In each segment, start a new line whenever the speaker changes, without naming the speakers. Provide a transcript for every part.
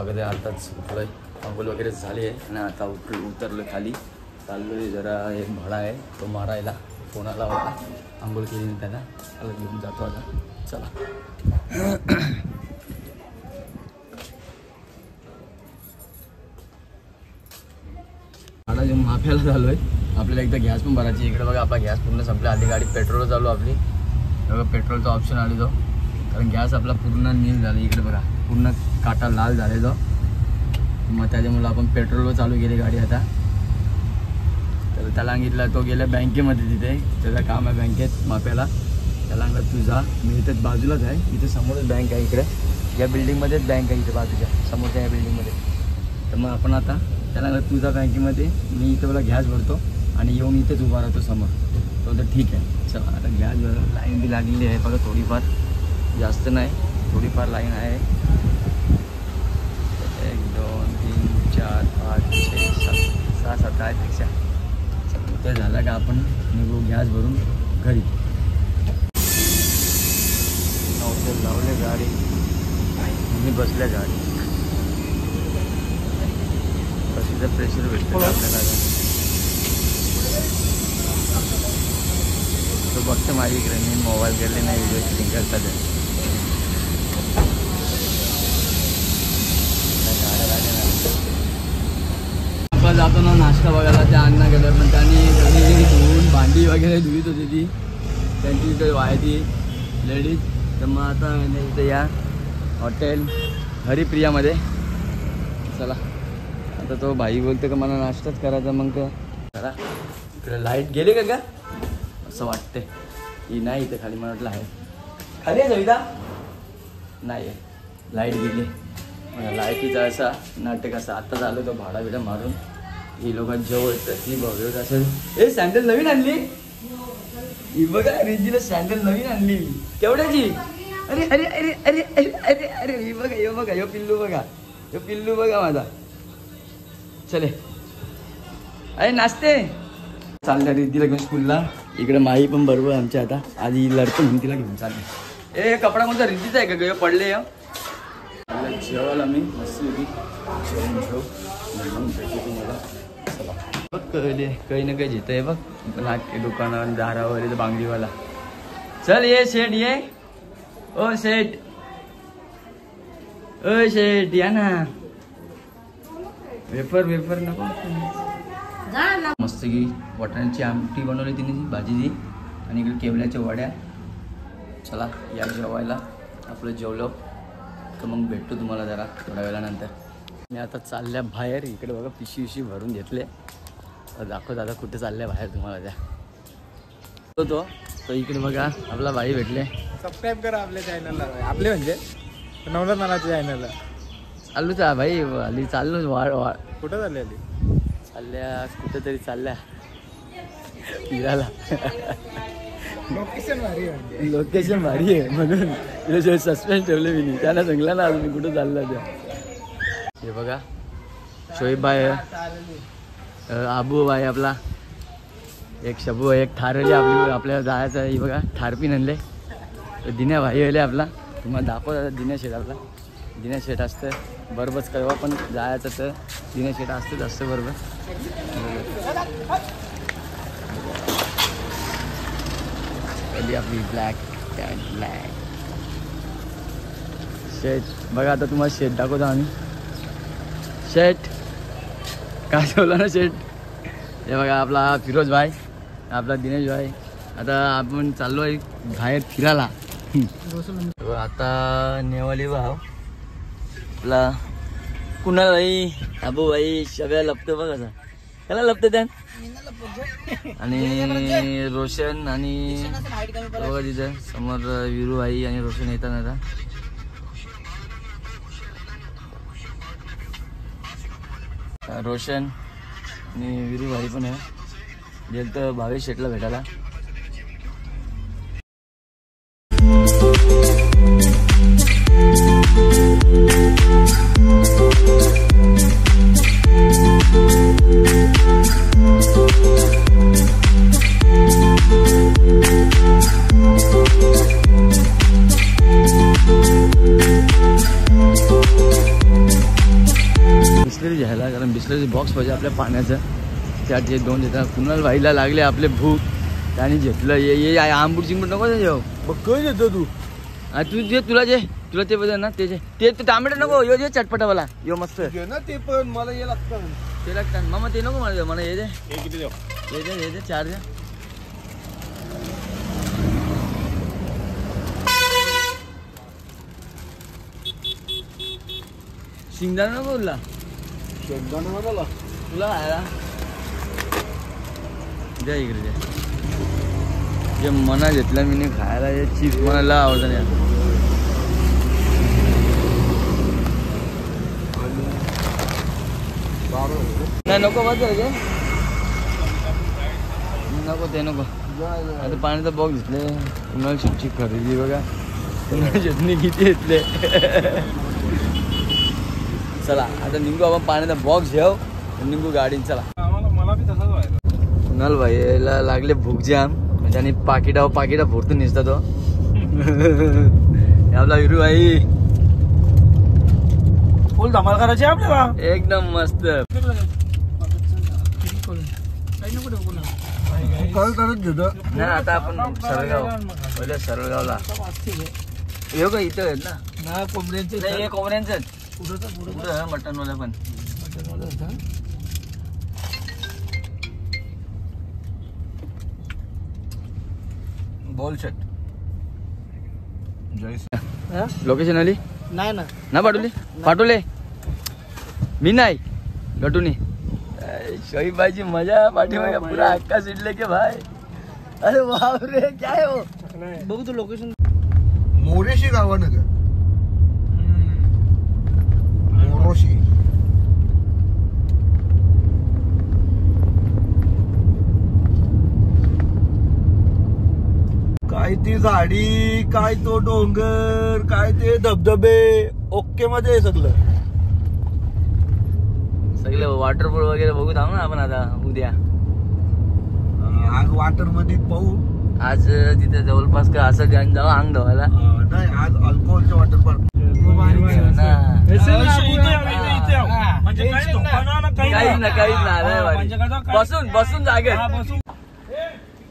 स्वागत आहे. आताच उठलोय, अंघोळ वगैरे झाली आहे आणि आता उतरलो खाली. चाललोय जरा एक भाडा आहे तो मारायला. फोन आला होता, अंघोळ केली मी त्याला, त्याला घेऊन जातो आता. चला भाडा घेऊन माफ्याला झालो आहे. आपल्याला एकदा गॅस पण भरायची. इकडे बघा आपला गॅस पूर्ण संपला. आधी गाडी पेट्रोल चालू आपली. बघा पेट्रोलचा ऑप्शन आली तो, कारण गॅस आपला पूर्ण नील झाला. इकडे बघा पूर्ण काटा लाल झालेलो, मग त्याच्यामुळे आपण पेट्रोलवर चालू केली गाडी आता. तर त्याला सांगितलं, तो गेला बँकेमध्ये, तिथे त्याचं काम आहे बँकेत माप्याला. त्याला सांगितलं तू जा, मी इथं बाजूलाच आहे, इथे समोरच बँक आहे. इकडे या बिल्डिंगमध्येच बँक आहे, इथे बाजूच्या समोरच्या या बिल्डिंगमध्ये. तर मग आपण आता त्याला सांगितलं तू जा बँकेमध्ये, मी इथं मला गॅस भरतो आणि येऊन इथेच उभा राहतो समोर. तो तर ठीक आहे. चला आता गॅस भरायला लाईन बी लागलेली आहे बघा, थोडीफार, जास्त नाही, थोडीफार लाईन आहे. 1 2 3 4 5 6 7 6 7 8 रिक्षा. ते झालं का आपण निघू गॅस भरून घरी. नवते लावले गाडी, मी बसल्या गाडी. कशीचं प्रेशर भेटतं आपल्याला. तो बघते माझ्याकडे, मी मोबाईल केले नाही, व्हिडिओ शूटिंग करतात. आपण जातो ना नाश्ता बघायला, त्या अण्णा गेलं, पण त्यांनी घरी धुवून भांडी वगैरे धुवीत होती ती, त्यांची इकडे वायती लेडीज. तर मग आता इथे या हॉटेल हरिप्रियामध्ये. चला आता तो भाई बोलतो का मला नाश्ताच करायचा, मग तो चला. इकडे लाईट गेले का ग असं वाटते. ही नाही इथे खाली, मला वाटलं आहे खाली आहे सविता, नाही आहे, लाईट गेली. लाईटीचा असा नाटक असा. आत्ता झालं तो भाडा बिडा मारून. ही लोक जेव येतात, ही भव्य असं. ए सँडल नवीन आणली, ही बघा रिजीला सँडल नवीन आणली. केवढ्याची? अरे अरे अरे अरे अरे अरे अरे ही बघा, यो बघा, यो पिल्लू बघा, यो पिल्लू बघा माझा. चले अरे नाचते. चालल्या रिद्धीला घेऊन स्कूलला. इकडे माई पण बरोबर आमच्या आता. आधी लढतो म्हणून तिला घेऊन चालले. ए कपडा कोणता रिद्धीचा आहे का ग? पडले या जेवायला मी मस्त होती. जेवण घेऊ म्हणून भेटू तुम्हाला. चला बघ कळले, काही ना काही जिथं आहे बघ नाट्य दुकानावर दारावर इथं बांगडीवाला. चल ये शेठ ये. ओ शेठ, ओ शेठ या ना. वेफर वेफर नको. मस्त की वाटाण्याची आमटी बनवली तिने, भाजी ती, आणि इकडे केवल्याच्या वड्या. चला या जेवायला. आपलं जेवलो तर मग भेटतो तुम्हाला जरा थोड्या वेळानंतर. मी आता चालल्या बाहेर. इकडे बघा पिशी भरून घेतले. दाखव दादा कुठे चालल्या बाहेर तुम्हाला त्या. तो इकडे बघा आपला भाई भेटले.
सबस्क्राईब करा आपल्या चॅनलला, आपले म्हणजे नवनाथ नानाच्या चॅनलला.
चालूच आहे भाई, आली चाललो वाढ.
कुठं चालली आली?
चालल्या कुठेतरी चालल्या फिरायला.
लोकेशन भारी आहे,
लोकेशन भारी आहे म्हणून सस्पेन्स ठेवले मी. त्याला सांगला ना अजून कुठं चालला त्या. हे बघा शोएब भाई आहे, आबू भाई आपला, एक शबू आहे, एक थारली आपली आपल्याला जायचं आहे. बघा थार पिन आणले. दिन्या भाई आले आपला. तुम्हाला दाखवता दिन्या शेठ आपला. दिन्या शेठ असतं बरोबरच कळवा, पण जायचं तर दिन्या शेठ असतं जास्त बरोबर. आपली ब्लॅक पॅन्ट ब्लॅक शेट. बघा आता तुम्हाला शेट दाखवतो आम्ही. शेट काय ठेवला ना शेट. हे बघा आपला फिरोज भाई, आपला दिनेश भाई. आता आपण चाललो आहे बाहेर फिरायला. आता नेवाली भाव आपला कुणाल भाई, आबू भाई, सगळ्या लपतं बघा असं. त्याला लपतं त्या. आणि रोशन आणि बघा तिथं समोर विरू आई आणि रोशन येतात आता. रोशन आणि विरू भाई पण आहे. गेलं तर भावेश शेटला भेटायला. बिस्लरी बॉक्स पाहिजे आपल्या पाण्याचं. त्यात हे 2 देतात. कुणाल व्हायला लागले आपले भूक त्याने घेतलं. ये आंबूड चिंबूड नको जेव.
मग काय देतो तू?
तू जे तुला ते बघ ना ते टमाटर नको. यो जे चटपटावाला यो मस्त
घे ना ते, पण मला हे लागतं.
ते लागतात मामा. ते नको मला हे दे.
हे किती देऊ?
हे दे 4 दे. शिंगदाणा नको तुला.
शेंगदाणा मला
तुला खायला द्या इकडे द्या. जे मना घेतलं मी नाही खायला. हे चिप्स मला लय आवडतं नाही. नाही नको बस गे नको ते नको. आता पाण्याचा बॉक्स घेतले. कुणाला चिपची खरेदी बघा. कुणाला चटणी किती घेतले. चला आता निघू आपण पाण्याचा बॉक्स घेऊ. निघू गाडीन. चला
मला बी तसाच व्हायला.
कुणाल भाईला लागले भूक जाम. त्याने पाकिटा फोडतो निसता तो. आपला विरू भाई
फुल धमाल करायची आपल्याला.
एकदम मस्त. नाही आता आपण सरळगाव पहिले सरळगावला येऊ का. इथं आहेत ना
कोंबड्यांचे.
हे कोंबड्यांचं पुढं मटनवाला पण. बोल शट. लोकेशन आली
नाही ना.
ना पाठवले मी नाही गटूनी. शहीबाईची मजा पाठीमागे पुरा हक्का सिडले के भाई. अरे बाप रे क्या है वो.
बघू तू लोकेशन.
मोरेशी गावानं का मोरोशी. काय ती झाडी, काय तो डोंगर, काय ते धबधबे. ओके मध्ये आहे सगळं.
सगळे वॉटरफॉल वगैरे बघू थांब ना आपण आता उद्या.
आज वॉटर मध्ये पाहू.
आज तिथे जवळपास का असं जाऊ अंग धवायला.
नाही आज अल्कोहोलचं वॉटर पार्क.
काहीच ना बसून जागे.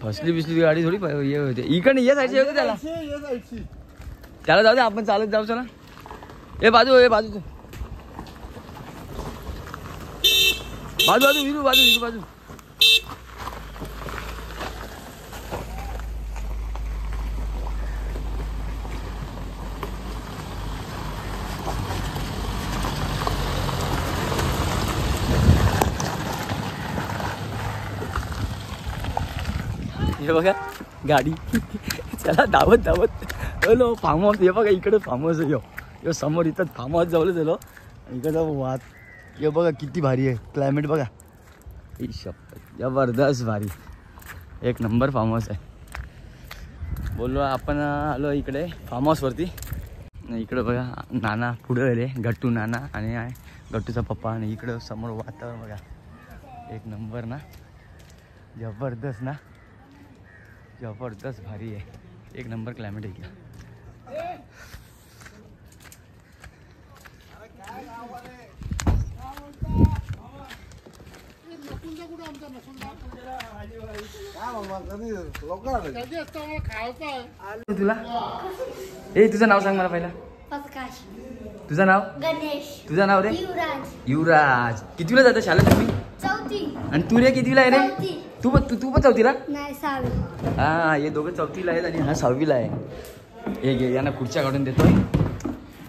फसली बिसली गाडी थोडी हे होते. इकडे ये जायचे होते त्याला जाऊ दे. आपण चालत जाऊ. चला ए बाजू बाजू विरू बाजू. हे बघा गाडी. चला धावत हॅलो फार्म हाऊस. हे बघा इकडे फार्म हाऊस आहे. यो समोर इथं फार्म हाऊस जवळ झालो. इकडं वाद. हे बघा किती भारी आहे. क्लायमेट बघा. ही शपथ जबरदस्त भारी. एक नंबर फार्म हाऊस आहे. बोललो आपण आलो इकडे फार्म हाऊसवरती. इकडं बघा नाना पुढं आले. गट्टू नाना आणि गट्टूचा पप्पा. आणि इकडं समोर वातावरण बघा. एक नंबर ना. जबरदस्त ना. जबरदस्त भारी आहे. एक नंबर क्लायमेट आहे इकडं. तुला तुझं नाव सांग मला पहिला. तुझं नाव.
गणेश.
तुझं नाव रे. युवराज. कितवीला जातं शाळेत तुम्ही.
4वी.
आणि तू रे कितवीला आहे रे. तू पण 4वीला.
नाही 6वी.
हा हे दोघं 4वीला आहेत आणि हा 6वीला आहे. हे घे यांना खुर्च्या काढून देतोय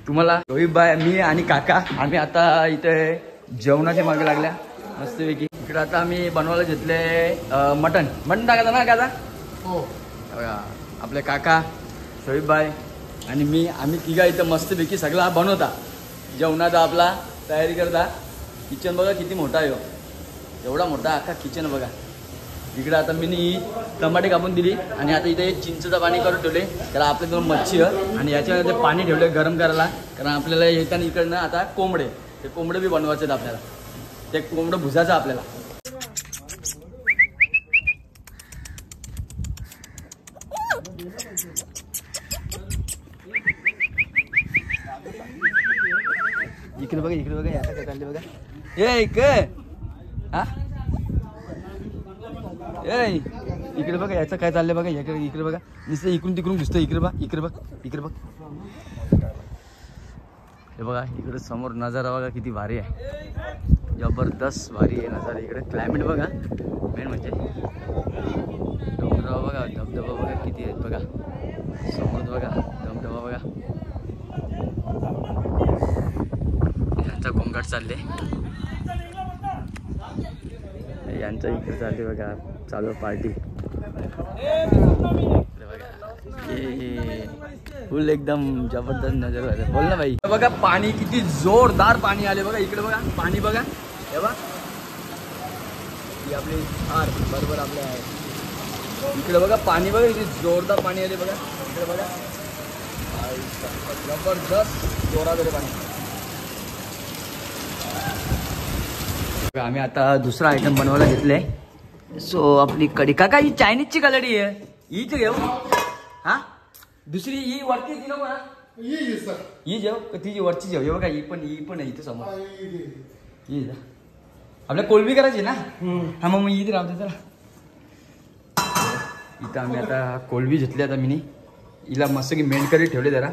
तुम्हाला. रोहितबाई मी आणि काका आम्ही आता इथे जेवणाच्या मागे लागल्या मस्तपैकी. इकडे आता आम्ही बनवायला घेतले मटन टाकायचं ना काका.
हो
आपले काका रोहितबाई आणि मी आम्ही तिघा इथं मस्तपैकी सगळा बनवता. जेवणाचा आपला तयारी करता. किचन बघा किती मोठा आहे. एवढा मोठा अख्खा किचन बघा. इकडे आता मी टमाटे कापून दिली आणि आता इथे चिंचचं पाणी करून ठेवले. त्याला आपले 2 मच्छी आणि याच्यामध्ये पाणी ठेवले गरम करायला. कारण आपल्याला येताना इकडनं आता कोंबडे. ते कोंबडे बी बनवायचे आहेत आपल्याला. ते कोंबडं भुजायचं आपल्याला. इकडे बघा याचा काय चालले बघा. ए हा ए इकडे बघा याचं काय चाललंय बघा. इकडे बघा नुसतं इकडून तिकडून दिसतं. इकडे बघ इकडे बघ हे बघा इकडे समोर नजारा बघा किती भारी आहे. जबरदस्त भारी आहे नजारा. इकडे क्लायमेट बघा मेन म्हणजे डोंगरावर बघा धबधबा बघा किती आहेत बघा. समोर बघा धबधबा बघा. यांचा गोंगाट चालले यांच्या इकडे चालले बघा चालू पार्टी फुल एकदम जबरदस्त नजर. बोल ना भाई. बघा पाणी किती जोरदार पाणी आले बघा. इकडे बघा पाणी बघा हे बघा ही आपली हार बरोबर आपल्या आहे. इकडे बघा पाणी बघा किती जोरदार पाणी आले बघा. इकडे बघा जबरदस्त जोरात आले पाणी. आम्ही आता दुसरा आयटम बनवायला घेतलंय. सो आपली कढी काका ही चायनीजची कलडी आहे हीच घेऊ. हा दुसरी ही वरती ती नको ना ही जेव तिची वरची जेव. हे बघा ही पण आहे इथं समोर. ही आपल्या कोलबी करायची ना. हा मग इथे राहते चला. इथं आम्ही आता कोलबी घेतली. आता मी हिला मस्त की मेंट करी ठेवले जरा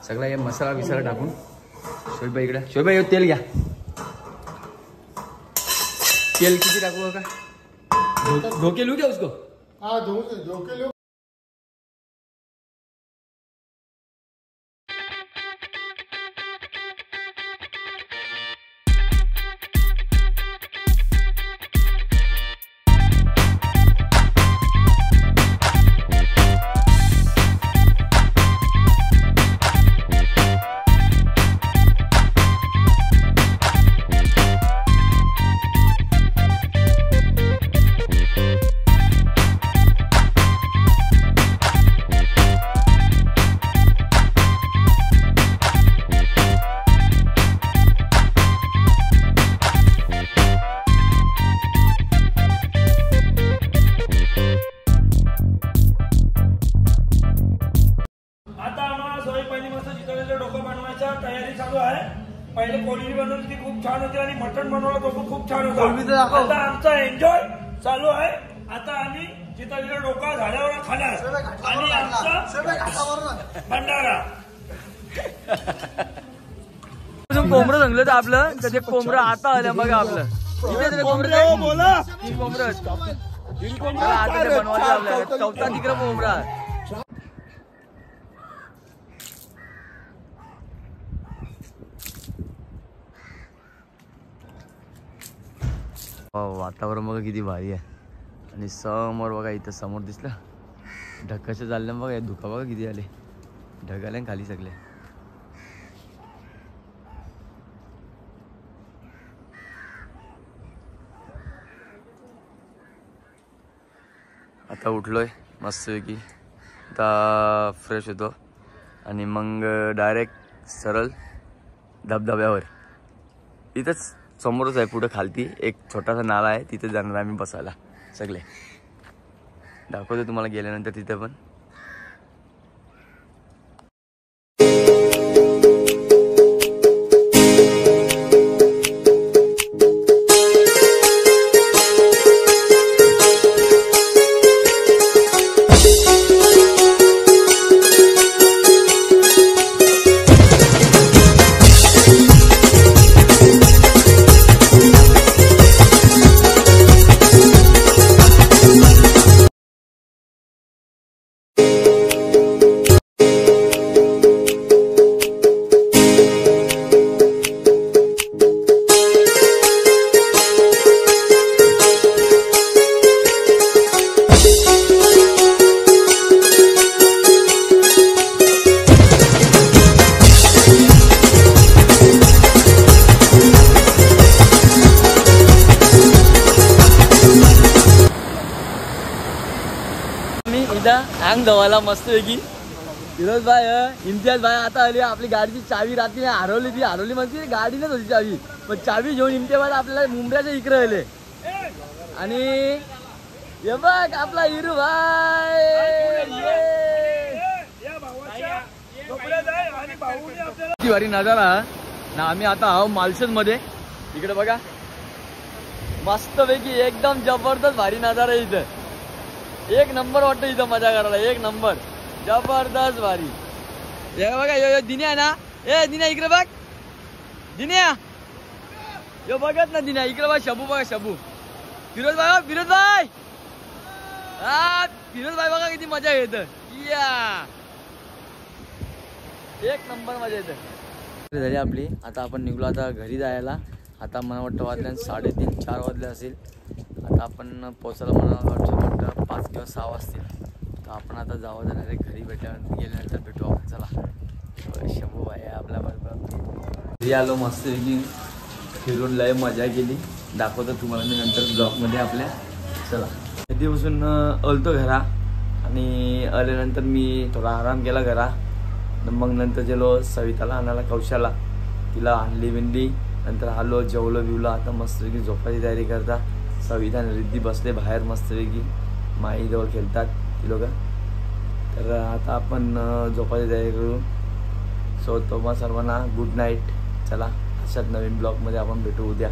सगळा हे मसाला बिसाला टाकून. शोभाई इकडे शोभाई तेल घ्या. तेल किती टाकू का धोके लू क्या उसको.
हाँ धोके लो.
पहिले कोळंबी बनवली ती खूप छान होती आणि मटण बनवलं तो पण खूप छान होता. आता आमचा एन्जॉय चालू आहे. आता आम्ही जिथं डोका झाल्यावर खाणार आणि आमचा भंडारा.
कोंबडं सांगलं तर आपलं तर ते कोंबडं आता आलं बघा आपलं. कोंबडं बोला कोंबडं आता ते बनवायचं आपलं चौथा तिकडं कोंबडा. वातावरण बघा किती भारी आहे. आणि समोर बघा इथं समोर दिसलं ढगाचं चाललं बघा. धुका बघा किती आले ढग आले खाली सगळे. आता उठलोय मस्तपैकी. आता फ्रेश होतो आणि मग डायरेक्ट सरळ धबधब्यावर. इथंच समोरच आहे पुढे खालती एक छोटासा नाला आहे तिथे जाणार आम्ही बसायला सगळे. दाखवतो तुम्हाला गेल्यानंतर तिथे पण. अंग धवायला मस्तपैकी. फिरोज भाई इम्तियाज भाई आता आली. आपली गाडीची चावी रात्री हरवली. ती हरवली म्हणजे गाडीनच होती चावी. पण चावी घेऊन इम्तियाज आपल्याला मुंबईच्या इकडे आले. आणि हे बघ आपला हिरू भाई किती भारी नजारा ना. आम्ही आता आहो मालशेज मध्ये. इकडे बघा मस्त पैकी एकदम जबरदस्त भारी नजारा आहे इथं. एक नंबर वाटतं इथं मजा करायला, एक नंबर जबरदस्त भारी. हे बघा यो दिन्या ना, ए दिन्या इकडे बघ, दिन्या यो बघत ना दिन्या इकडे बघ. शबू बघा शबू, फिरोज भाई, फिरोज भाई, हा फिरोज भाई बघा किती मजा येत. या एक नंबर मजा येते. झाली आपली. आता आपण निघलो आता घरी जायला. आता मला वाटतं वाजल्या 3:30-4 वाजले असेल. आता आपण पोचायला मला वाटतं 5 किंवा 6 वाजतील. तर आपण आता जावं जाणार आहे घरी. गेल्यानंतर भेटू आपण. चला शंभू भाई आपल्या बरोबर घरी आलो. मस्तपैकी फिरून लय मजा केली. दाखवतो तुम्हाला मी नंतर ब्लॉगमध्ये आपल्या. चला कधीपासून आलतो घरा आणि आल्यानंतर मी थोडा आराम केला घरा. मग नंतर गेलो सविताला आणायला कौशाला. तिला आणली बिंडी. नंतर आलो जेवलो बिवलो. आता मस्तपैकी झोपायची तयारी करता. सविता आणि रिद्धी बसले बाहेर मस्तपैकी माईजवळ खेळतात ती लोक. तर आता आपण झोपायची तयारी करू. सो तुम्हा सर्वांना गुड नाईट. चला अशाच नवीन ब्लॉगमध्ये आपण भेटू उद्या.